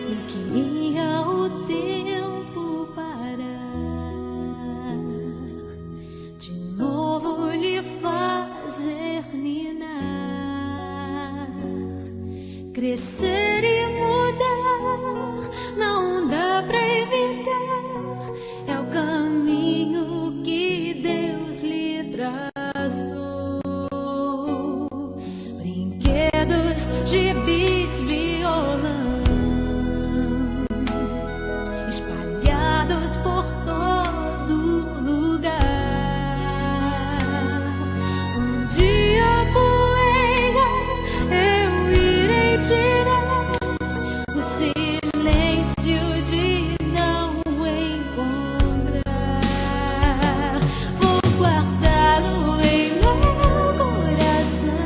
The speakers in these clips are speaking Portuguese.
Eu queria o tempo parar, de novo lhe fazer ninar, crescer e mudar, não dá pra evitar, é o caminho que Deus lhe traçou. Brinquedos, gibis, violão, espalhados por todo lugar. Um dia a poeira eu irei tirar, o silêncio de não encontrar. Vou guardá-lo em meu coração,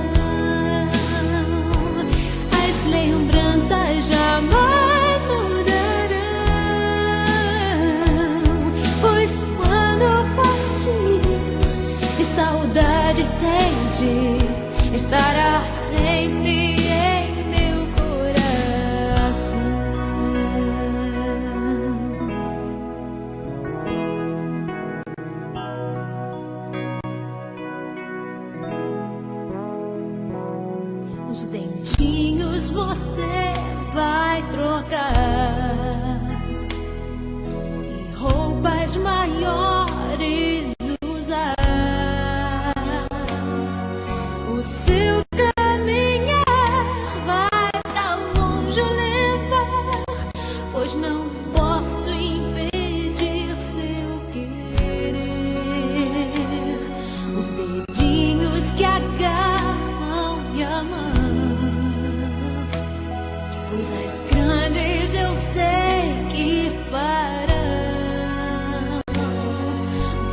as lembranças jamais mudarão, pois quando partir e saudade sentir, estará sempre em meu coração. Os dentinhos você vai trocar e roupas maiores usar. O seu caminhar vai pra longe levar, pois não posso impedir seu querer. Os dedinhos que agarram minha mão, coisas grandes eu sei que farão.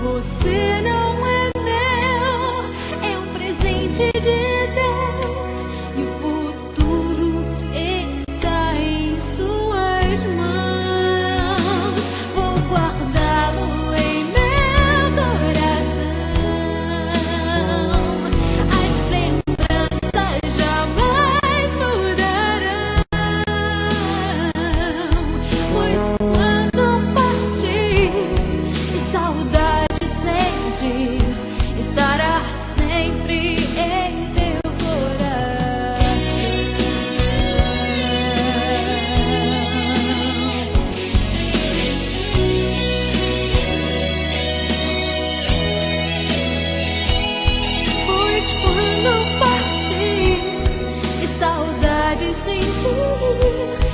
Você não é meu, é um presente de Deus, e o futuro está em suas mãos. Vou guardá-lo em meu coração, as lembranças jamais mudarão, pois quando partir e saudade sentir, estará sempre em meu coração. Pois quando partir e saudade sentir,